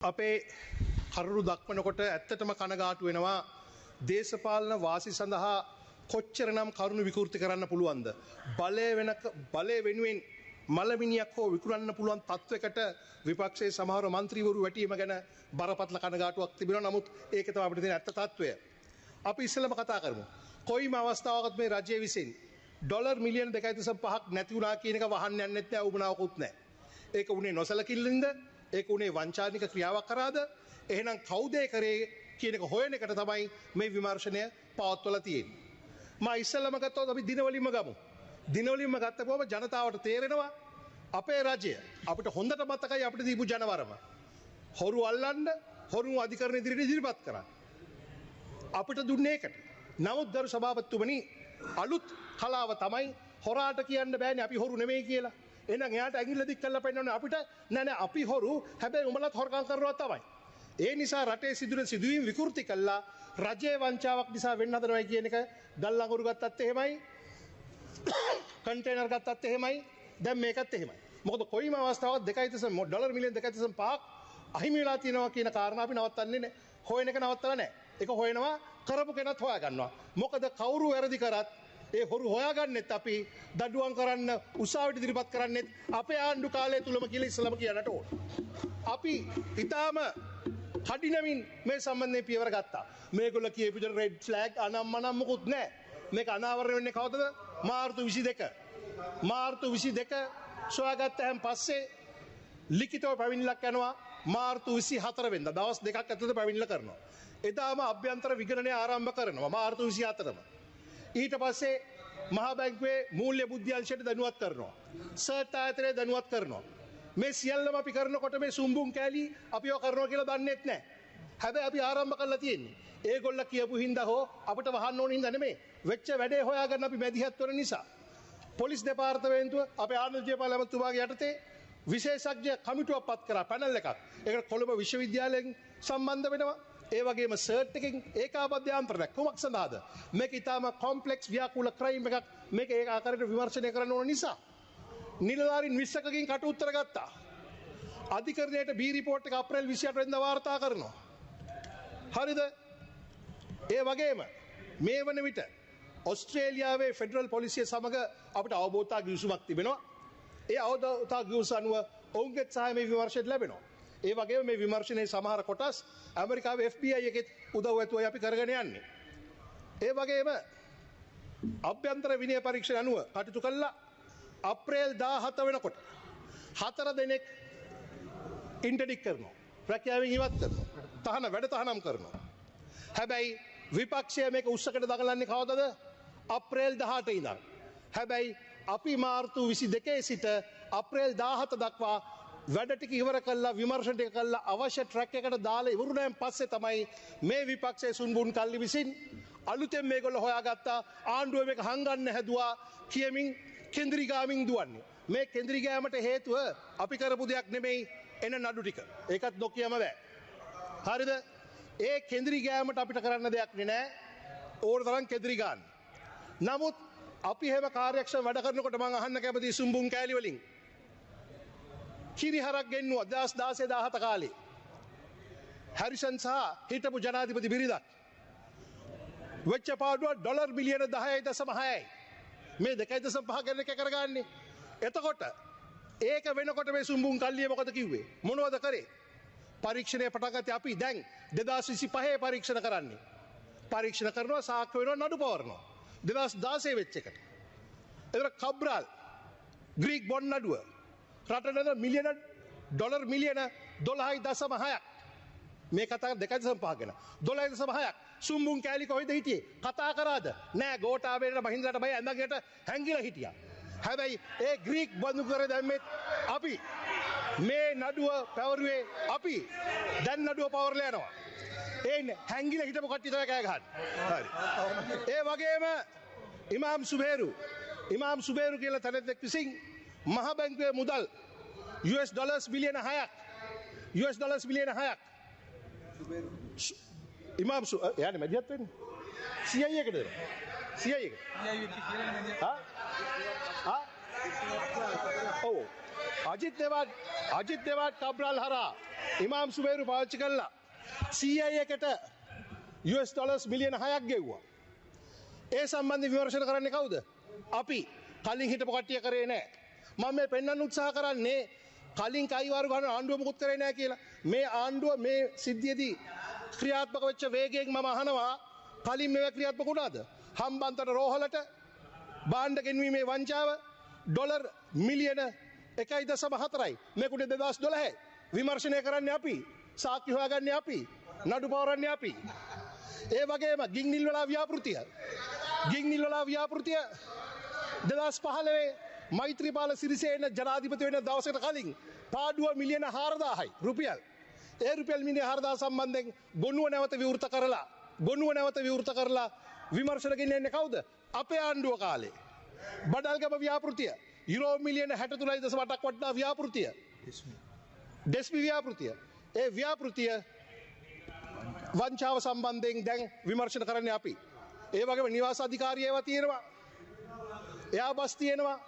අපේ කරුණු දක්වනකොට ඇත්තටම කනගාටු වෙනවා දේශපාලන වාසි සඳහා කොච්චරනම් කරුණු විකෘති කරන්න පුළුවන්ද බලය වෙනුවෙන් මලමිනියක් හෝ විකුණන්න පුළුවන් තත්වයකට විපක්ෂයේ සමහර മന്ത്രിවරු වැටීම ගැන බරපතල කනගාටුවක් තිබෙනවා. නමුත් ඒක තමයි අපිට තියෙන ඇත්ත තත්වය. අපි ඉස්සෙල්ලාම කතා කරමු. කොයිම අවස්ථාවකත් මේ රජය විසින් ඩොලර් මිලියන 2.5ක් නැති වුණා කියන එක වහන්න යන්නෙත් නැහැ, උබනාවකුත් නැහැ. ඒක උනේ නොසලකිල්ලින්ද? ඒක උනේ වංචානික ක්‍රියාවක් කරාද? එහෙනම් කවුද කරේ කියන එක හොයන එකට තමයි මේ විමර්ශනය පවත්වලා තියෙන්නේ. මා ඉස්සෙල්ලාම ගත්තොත් අපි දිනවලින්ම ගමු. දිනවලින්ම ගත්තපුවම ජනතාවට තේරෙනවා අපේ රජය අපිට හොඳට මතකයි අපිට දීපු ජනවරම හොරු අල්ලන්න හොරු අධිකරණ ඉදිරියට ඉදිරිපත් කරා. අපිට දුන්නේ ඒකට. නමුත් ගරු සභාපතිතුමනි, අලුත් කලාව තමයි හොරාට කියන්න බෑනේ අපි හොරු නෙමෙයි කියලා. එහෙනම් එයාට ඇඟිල්ල දික් කරලා පෙන්නන්නේ අපිට නෑ අපි හොරු, හැබැයි උඹලත් හොරකම් කරනවා තමයි. ඒ නිසා රටේ සිදුවෙන සිදුවීම් විකෘති කළා රජයේ වංචාවක් නිසා වෙන්න හදනවා කියන එක ගල් අඟුරු ගත්තත් එහෙමයි, කන්ටේනර් ගත්තත් එහෙමයි, දැන් මේකත් එහෙමයි. මොකද කොයිම අවස්ථාවක් ඩොලර් මිලියන 2.5ක් අහිමි වෙලා තියෙනවා කියන කාරණා අපි නවත්තන්නේ නැහැ. හොයන එක නවත්තලා නැහැ. ඒක හොයනවා, කරපු කෙනත් හොයා ගන්නවා. මොකද කවුරු වැරදි කරත් ඒ හොරු හොයාගන්නෙත් අපි, දඩුවම් කරන්න උසාවියට ඉදිරිපත් කරන්නෙත් අපේ ආණ්ඩු කාලය තුලම කියලා ඉස්සලම කියන්නට ඕන. අපි ඊටාම කඩිනමින් මේ සම්බන්ධයෙන් පියවර ගත්තා. මේගොල්ලෝ කියපු විදිහට රෙඩ් ෆ්ලැග් අනම්මනම් මොකුත් නැහැ. මේක අනාවරණය වෙන්නේ කවදද? මාර්තු 22. මාර්තු 22 සොයාගත්තයන් පස්සේ ලිඛිතව පැමිණිල්ලක් යනවා මාර්තු 24 වෙනිදා. දවස් දෙකක් ඇතුළත පැමිණිල්ල කරනවා. එදාම අභ්‍යන්තර විගණනය ආරම්භ කරනවා මාර්තු 24ම. ඊට පස්සේ මහා බැංකුවේ මූල්‍ය බුද්ධි අංශයට දැනුවත් කරනවා. සර්ට් ආයතනය දැනුවත් කරනවා. මේ සියල්ලම අපි කරනකොට මේ සුම්බුන් කෑලි අපිව කරනවා කියලා දන්නේත් නැහැ. හැබැයි අපි ආරම්භ කරලා තියෙන්නේ. ඒගොල්ල කියපු හින්දා හෝ අපිට වහන්න ඕන හින්දා නෙමෙයි. වෙච්ච වැඩේ හොයාගන්න අපි මැදිහත් වෙන නිසා. පොලිස් දෙපාර්තමේන්තුව අපේ ආනන්ද ජයපාල ඇමතුමාගේ යටතේ විශේෂඥ කමිටුවක් පත් කරා, පැනල් එකක්. ඒකට කොළඹ විශ්වවිද්‍යාලයෙන් සම්බන්ධ වෙනවා. ඒ වගේම සර්ට් එකකින් ඒකාබද්ධාන්තරයක් කුමක් සඳහාද? මේක ඊටාම කොම්ප්ලෙක්ස් ව්‍යාකූල ක්‍රයිම් එකක්. මේක ඒක ආකාරයට විමර්ශනය කරන්න ඕන නිසා නිලධාරීන් 20කකින් කට උත්තර ගත්තා. අධිකරණයට බී රිපෝට් එක අප්‍රේල් 28 වෙනිදා වාර්තා කරනවා. හරිද? ඒ වගේම මේ වන විට ඔස්ට්‍රේලියාවේ ෆෙඩරල් පොලිසිය සමග අපිට අවබෝධතා ගිවිසුමක් තිබෙනවා. ඒ අවබෝධතා ගිවිසුම අනුව ඔවුන්ගේ සහාය මේ විමර්ශනයට ලැබෙනවා. ඒ වගේම මේ විමර්ශනයේ සමහර කොටස් ඇමරිකාවේ FBI එකෙත් උදව් ඇතුවයි අපි කරගෙන යන්නේ. ඒ වගේම අභ්‍යන්තර විනය පරීක්ෂණ අනුව කටයුතු කළා. අප්‍රේල් 17 වෙනකොට 4 දෙනෙක් ඉන්ටර්ඩික් කරනවා. රැකියාවෙන් ඉවත් කරනවා. තහනම් කරනවා. හැබැයි විපක්ෂය මේක උස්සකට දඟලන්නේ කවදද? අප්‍රේල් 18 ඉඳන්. හැබැයි අපි මාර්තු 22 සිට අප්‍රේල් 17 දක්වා වැඩ ටික ඉවර කළා, විමර්ශන ටික කළා, අවශ්‍ය ට්‍රැක් එකට දාලා ඉවරුණාන් පස්සේ තමයි මේ විපක්ෂයේ සුන්බුන් කල්ලි විසින් අලුතෙන් මේගොල්ලෝ හොයාගත්තා ආණ්ඩුව මේක හංගන්න හැදුවා කියමින් කේන්ද්‍රීගාමින් දුවන්නේ. මේ කේන්ද්‍රීගාමට හේතුව අපි කරපු දෙයක් නෙමෙයි, එන නඩු ටික. ඒකත් නොකියම බෑ. හරිද? ඒ කේන්ද්‍රීගාමට අපිට කරන්න දෙයක් නෑ. ඕන තරම් කේන්ද්‍රීගාන. නමුත් අපි හැම කාර්යක්ෂම වැඩ කරනකොට මම අහන්න කැමති සුම්බුන් කෑලි වලින් කිරිහරක් ගෙන්නුවා 2016-17 කාලේ. හැරිසන් සහ හිටපු ජනාධිපති බිරිඳක්. වෙච්ච පාඩුව ඩොලර් මිලියන 10.6යි. මේ 2.5 ගැන එක කරගන්නේ. එතකොට ඒක වෙනකොට මේ සුම්බුන් කල්ලිය මොකද කිව්වේ? මොනවද කරේ? පරීක්ෂණය පටන් ගත්තේ අපි දැන් 2025 පරීක්ෂණ කරන්නේ. පරීක්ෂණ කරනවා, සාක්ෂි වෙනවා, නඩු පවරනවා. 2016 වෙච්ච එකට. ඒතර කබ්‍රාල් ග්‍රීක් බොන්ඩ් නඩුව රටට මිලියන ඩොලර් මිලියන 12.6ක්. මේ කතා 2.5 ගැන 12.6ක්. සුම්බුන් කෑලි කොහෙද හිටියේ? කතා කරාද? නෑ, ගෝඨාභයට මහින්දට බය ඇඳගෙට හැංගිලා හිටියා. හැබැයි ඒ ග්‍රීක් බඳු කර දැම්මෙත් අපි. මේ නඩුව පැවරුවේ අපි. දැන් නඩුව පවරලා යනවා. ඒ හැංගිලා හිටපු කට්ටිය තමයි කෑ ගහන්නේ. හරි. ඒ වගේම ඉමාම් සුබේරු කියලා තැනෙක් විසින් මහ බැංකුවේ මුදල් US ඩොලර්ස් බිලියන 6ක්. ඉමාම් එයානේ මැදිහත් වෙන්නේ. CI එකද? CI එක. ඔව්. අජිත් දේවාඩ් කබ්‍රාල් හරහා ඉමාම් සුබේරු පාවිච්චි කළා CI එකට US ඩොලර්ස් මිලියන 6ක් ගෙව්වා. ඒ සම්බන්ධ විමර්ශන කරන්නේ කවුද? අපි. කලින් හිටපු කට්ටිය කරේ නැහැ. මම මේ පෙන්වන්න උත්සාහ කරන්නේ කලින් කයිවාරු ගන්න ආණ්ඩුව මුකුත් කරේ නැහැ කියලා. මේ ආණ්ඩුව මේ සිද්ධියේදී ක්‍රියාත්මක වෙච්ච වේගයෙන් මම අහනවා කලින් මේවා ක්‍රියාත්මක වුණාද? හම්බන්තොට රෝහලට භාණ්ඩ ගෙන්වීමේ වංචාව ඩොලර් මිලියන 1.4යි. මේකුට 2012 විමර්ශනය කරන්නේ අපි. සාක්ෂි හොයාගන්නේ අපි. නඩු පවරන්නේ අපි. ඒ වගේම ගින්නිල් වල ව්‍යාපෘතිය 2015 මෛත්‍රීපාල සිරිසේන ජනාධිපති වෙන දවසකට කලින් පාඩුව මිලියන 4000යි රුපියල්. ඒ රුපියල් මිලියන 4000 සම්බන්ධයෙන් ගොනුව නැවත විවෘත කරලා විමර්ශන ගෙනියන්නේ කවුද? අපේ ආණ්ඩුව කාලේ. බඩල්ගම ව්‍යාපෘතිය යුරෝ මිලියන 63.8ක් වටනා ව්‍යාපෘතිය. ඩෙස්මි ව්‍යාපෘතිය. ඒ ව්‍යාපෘතිය වංචාව සම්බන්ධයෙන් දැන් විමර්ශන කරන්නේ අපි. ඒ වගේම නිවාස අධිකාරිය ඒවා තියෙනවා. එයා බස් තියෙනවා.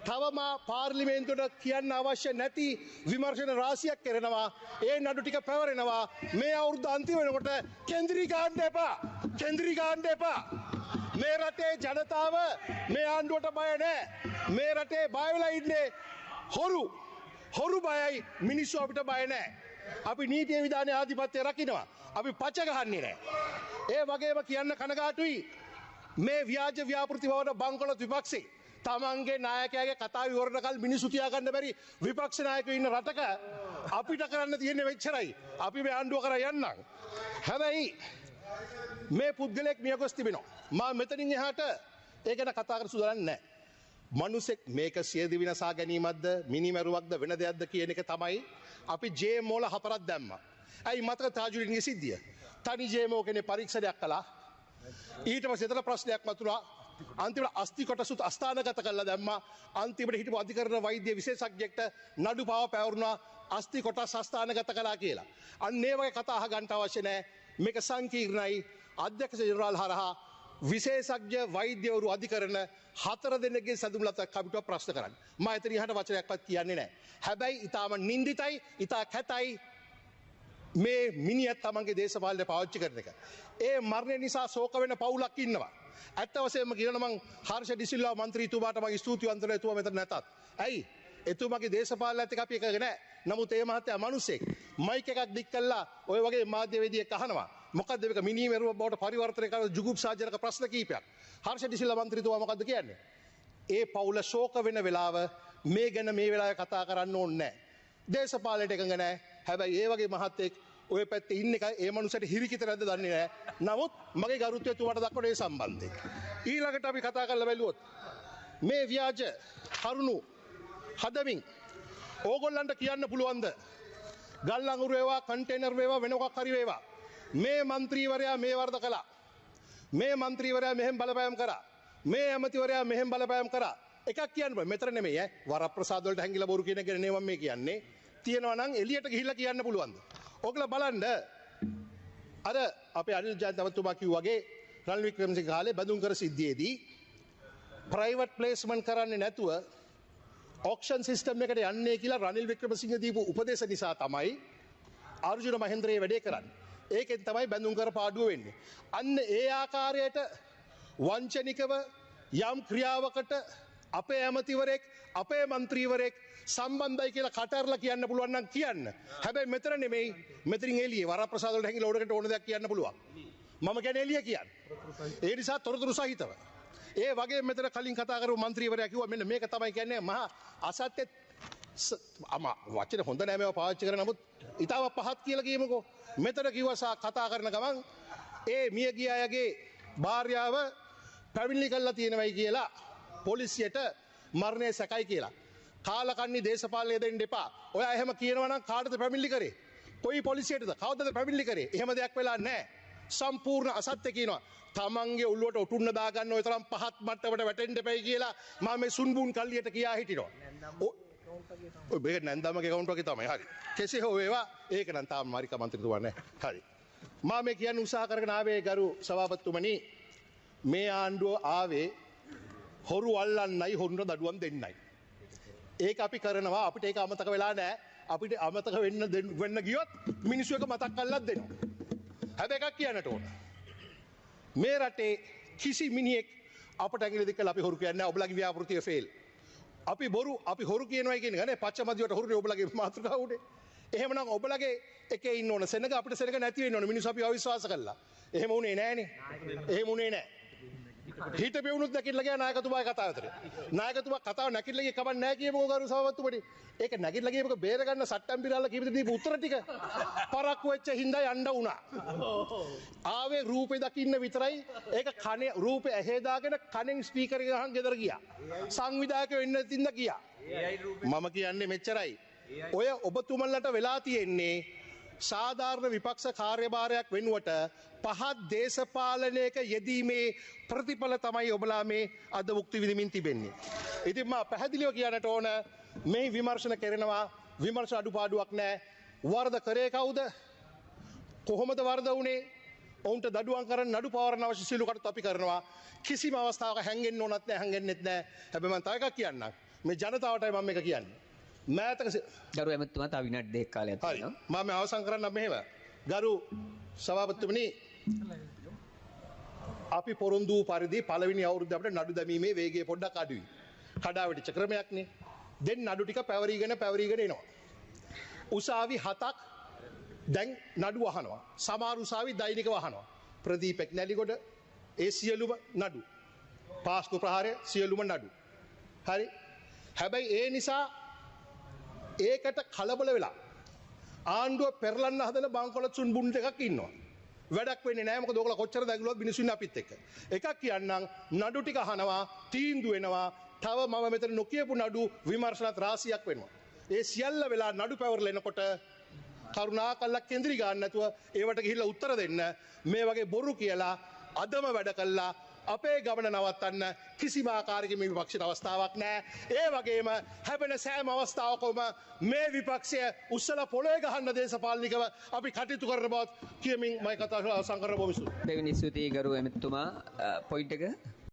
තවම පාර්ලිමේන්තුවට කියන්න අවශ්‍ය නැති විමර්ශන රාශියක් කරනවා. ඒ නඩු ටික පැවරෙනවා. මේ අවුරුද්ද අන්තිම වෙනකොට කේන්ද්‍රී ගන්න එපා. මේ රටේ ජනතාව මේ ආණ්ඩුවට බය නැහැ. මේ රටේ බය වෙලා ඉන්නේ හොරු බයයි, මිනිස්සු අපිට බය නැහැ. අපි නීතිය විධානයේ ආධිපත්‍යය රකින්නවා. අපි පච ගහන්නේ නැහැ. ඒ වගේම කියන්න කනගාටුයි මේ ව්‍යාජ ව්‍යාපෘති බවට බංකොලොත් විපක්ෂේ තමන්ගේ නායකයාගේ කතාව ඉවරනකල් මිනිස්සු තියාගන්න බැරි විපක්ෂ නායකයෝ ඉන්න රටක අපිට කරන්න තියෙන්නේ මෙච්චරයි. අපි මේ ආණ්ඩුව කරා යන්නම්. හැබැයි මේ පුද්ගලෙක් මියගොස් තිබෙනවා. මම මෙතනින් එහාට ඒ ගැන කතා කර සුදානම් නැහැ. මනුස්සෙක් මේක සියදි විනාසා ගැනීමක්ද මිනිමරුවක්ද වෙන දෙයක්ද කියන එක තමයි අපි ජේම් වල 4ක් දැම්මා. ඇයි මතක තාජුලින්ගේ සිද්ධිය? තනි ජේමෝ කෙනේ පරීක්ෂණයක් කළා. ඊට පස්සේ එතන ප්‍රශ්නයක් මතුණා. අන්තිමට අස්ති කොටසුත් අස්ථානගත කළා දැම්මා. අන්තිමට හිටපු අධිකරණ වෛද්‍ය විශේෂඥයෙක්ට නඩු පාව පැවරුණා අස්ති කොටස් අස්ථානගත කළා කියලා. අන්න ඒ වගේ කතා අහගන්න අවශ්‍ය නැහැ. මේක සංකීර්ණයි. අධ්‍යක්ෂ ජෙනරාල් හරහා විශේෂඥ වෛද්‍යවරු අධිකරණ 4 දෙනෙක්ගේ සැදුම්ලත කමිටුව ප්‍රශ්න කරන්න. මම එතන ඉහට වචනයක්වත් කියන්නේ නැහැ. හැබැයි ඊටාම නින්දිතයි, ඊටා කැතයි මේ මිනිහත් තමන්ගේ දේශපාලනය පාවිච්චි කරන එක. ඒ මරණය නිසා ශෝක වෙන පවුලක් ඉන්නවා. ඇත්ත වශයෙන්ම කියනවා මං හර්ෂ ඩිසිල්වා මන්ත්‍රීතුමාට මම ස්තුතිවන්ත වෙනවා එතුමා මෙතන නැතත්. ඇයි? එතුමාගේ දේශපාලනයත් එක්ක අපි එකග නැහැ. නමුත් ඒ මහත්තයා මිනිස්සෙක්. මයික් එකක් දික් කළා ඔය වගේ මාධ්‍යවේදියෙක් අහනවා. මොකද්ද මේක මිනිමෙරුව බවට පරිවර්තනය කරන ජුගුප්සාජනක ප්‍රශ්න කීපයක්. හර්ෂ ඩිසිල්වා මන්ත්‍රීතුමා මොකද්ද කියන්නේ? ඒ පවුල ශෝක වෙන වෙලාව මේ ගැන මේ වෙලාවේ කතා කරන්න ඕනේ නැහැ. දේශපාලනයට එකඟ නැහැ. හැබැයි ඒ වගේ මහත්තයෙක් ඔය පැත්තේ ඉන්න එක ඒ මනුස්සයට හිරිකිත නැද්ද දන්නේ නැහැ. නමුත් මගේ ගරුත්වය තුමාට දක්වන ඒ සම්බන්ධයෙන්. ඊළඟට අපි කතා කරලා බැලුවොත් මේ ව්‍යාජ කරුණු හදමින් ඕගොල්ලන්ට කියන්න පුළුවන්ද? ගල් අඟුරු වේවා, කන්ටේනර් වේවා, වෙන මොකක් හරි වේවා. මේ മന്ത്രിවරයා මේ වරද කළා. මේ മന്ത്രിවරයා මෙහෙම බලපෑම් කරා. මේ ඇමතිවරයා මෙහෙම බලපෑම් කරා. එකක් කියන්න බෑ. මෙතන නෙමෙයි ඈ. වරප්‍රසාද වලට හැංගිලා බොරු කියන එක නෙමෙයි මම මේ කියන්නේ. තියෙනවා නම් එළියට ගිහිල්ලා කියන්න පුළුවන්ද? ඔගොල්ලෝ බලන්න අර අපේ අනිල් ජයන්තමතුමා කිව්වා වගේ රනිල් වික්‍රමසිංහ කාලේ බඳුන් කර සිද්ධියේදී ප්‍රයිවට් ප්ලේස්මන්ට් කරන්නේ නැතුව ඔක්ෂන් සිස්ටම් එකට යන්නේ කියලා රනිල් වික්‍රමසිංහ දීපු උපදේශ නිසා තමයි අර්ජුන මහෙන්ද්‍රේ වැඩේ කරන්නේ. ඒකෙන් තමයි බඳුන් කර පාඩුව වෙන්නේ. අන්න ඒ ආකාරයට වංචනිකව යම් ක්‍රියාවකට අපේ ඇමතිවරයෙක් අපේ മന്ത്രിවරයෙක් සම්බන්ධයි කියලා කටර්ලා කියන්න පුළුවන් නම් කියන්න. හැබැයි මෙතන නෙමෙයි. මෙතනින් එළියේ වරප්‍රසාද වලට හැංගිලා ඕඩකට ඕන දෙයක් කියන්න පුළුවන්. මම කියන්නේ එළිය කියන්නේ. ඒ නිසා තොරතුරු සහිතව. ඒ වගේ මෙතන කලින් කතා කරපු മന്ത്രിවරයා කිව්වා මෙන්න මේක තමයි කියන්නේ මහා අසත්‍ය වචන හොඳ නෑ මේවා පාවිච්චි කරන නමුත් ඊටව පහත් කියලා කියමුකෝ. මෙතන කිව්වා කතා කරන ගමන් ඒ මිය ගිය අයගේ භාර්යාව පැමිණිලි කළා තියෙනවයි කියලා පොලිසියට මරණය සැකයි කියලා. කාලකන්ණි දේශපාලනය දෙන්න එපා. ඔයා එහෙම කියනවා නම් කාටද පැමිණිලි කරේ? කොයි පොලිසියටද? කවදද පැමිණිලි කරේ? එහෙම දෙයක් වෙලා නැහැ. සම්පූර්ණ අසත්‍ය කියනවා. තමන්ගේ ඔළුවට ඔටුන්න දාගන්න ඔය තරම් පහත් මට්ටමට වැටෙන්න එපයි කියලා මම මේ සුන්බුන් කල්ලියට කියා හිටිනවා. ඔය මේක නැන්දමගේ account එකේ තමයි. හරි. කෙසේ හෝ වේවා ඒක නම් තාම මාරිකා මන්ත්‍රීතුමා නැහැ. හරි. මම මේ කියන්න උත්සාහ කරගෙන ආවේ ගරු සභාපතිතුමනි මේ ආණ්ඩුව ආවේ හොරු අල්ලන්නයි හොරුන්ට දඩුවම් දෙන්නයි. ඒක අපි කරනවා අපිට ඒක අමතක වෙලා නැහැ. අපිට අමතක වෙන්න ගියොත් මිනිස්සු එක මතක් කරලත් දෙනවා. හැබැයි එකක් කියන්නට ඕන. මේ රටේ කිසි මිනිහෙක් අපට ඇඟිලි දික් කරලා අපි හොරු කියන්නේ නැහැ. ඔබලගේ ව්‍යාපෘතිය ෆේල්. අපි බොරු අපි හොරු කියනවා කියන්නේ නේ පච්චමදියට හොරුනේ ඔබලගේ මාතෘකාව උඩේ. එහෙමනම් ඔබලගේ එකේ ඉන්න ඕන සෙනඟ අපිට සෙනඟ නැති වෙන්න ඕන. මිනිස්සු අපි අවිශ්වාස කළා. එහෙම උනේ නෑනේ. එහෙම උනේ නෑ. හිත බෙවුනුත් නැකිట్లా ගියා නායකතුමාගේ කතාවතර. නායකතුමා කතාව නැකිట్లా ගියේ කමක් නැහැ කියමුකෝ ගරු සභාපතිතුමනි. ඒක නැකිట్లా ගියපක බේර ගන්න සට්ටම් පිරාලා කීපද දීපු උත්තර ටික පරක්කු වෙච්ච හින්දා යන්න උනා. ආවේ රූපේ දකින්න විතරයි. ඒක කනේ රූපේ ඇහි දාගෙන කනෙන් ස්පීකර් එක ගහන් ගෙදර ගියා. සංවිධායක වෙන්න තින්ද ගියා. මම කියන්නේ මෙච්චරයි. ඔය ඔබතුමන්ලට වෙලා තියෙන්නේ සාධාරණ විපක්ෂ කාර්යභාරයක් වෙනුවට පහත් දේශපාලනයක යෙදීමේ ප්‍රතිඵල තමයි ඔබලා මේ අද මුක්ති විඳින්මින් තිබෙන්නේ. ඉතින් මම පැහැදිලිව කියන්නට ඕන මේ විමර්ශන කරනවා විමර්ශන අඩුපාඩුවක් නැහැ. වරද කරේ කවුද? කොහොමද වරද වුනේ? ඔවුන්ට දඩුවම් කරන්න නඩු පවරන අවශ්‍ය සියලු කටයුතු අපි කරනවා. කිසිම අවස්ථාවක හැංගෙන්න ඕනත් නැහැ හැංගෙන්නෙත් නැහැ. හැබැයි මම තව එකක් කියන්නම්. මේ ජනතාවටයි මම මේක කියන්නේ. මෑතක ගරු ඇමතුමා තව විනාඩි දෙකක් කාලයක් තියෙනවා. මම අවසන් කරන්නම් මෙහෙම. ගරු සභාපතිතුමනි අපි පොරොන්දු පරිදි පළවෙනි අවුරුද්දේ අපිට නඩු දැමීමේ වේගය පොඩ්ඩක් අඩුයි. කඩාවැටිච්ච ක්‍රමයක්නේ. දැන් නඩු ටික පැවරීගෙන එනවා. උසාවි 7ක් දැන් නඩු අහනවා. සමහර උසාවි දෛනිකව අහනවා. ප්‍රදීපෙක් නැලිගොඩ ඒ සියලුම නඩු. පාස්කු ප්‍රහාරය සියලුම නඩු. හරි. හැබැයි ඒ නිසා ඒකට කලබල වෙලා ආණ්ඩුව පෙරලන්න හදන බංකොලොත්සුන් බුන් එකක් ඉන්නවා. වැඩක් වෙන්නේ නැහැ. මොකද ඕගොල්ලෝ කොච්චර දැගලුවත් මිනිස්සු ඉන්නේ අපිත් එක්ක. එකක් කියන්නම් නඩු ටික අහනවා, තීන්දුව වෙනවා. තව මම මෙතන නොකියපු නඩු විමර්ශනත් රාශියක් වෙනවා. ඒ සියල්ල වෙලා නඩු පැවරලා එනකොට කරුණාකරලා කේන්ද්‍රී ගන්න නැතුව ඒවට ගිහිල්ලා උත්තර දෙන්න. මේ වගේ බොරු කියලා අදම වැඩ කළා අපේ ගමන නවත්තන්න කිසිම ආකාරයකින් මේ විපක්ෂයට අවස්ථාවක් නැහැ. ඒ වගේම හැබෙන සෑම අවස්ථාවකම මේ විපක්ෂය උස්සලා පොළොවේ ගහන්න දේශපාලනිකව අපි කටයුතු කරන බවත් කියමින් මම කතා අවසන් කරන්න බොහොම ස්තුතියි. දෙවෙනි ස්තුතියි ගරු එමෙතුමා පොයින්ට් එක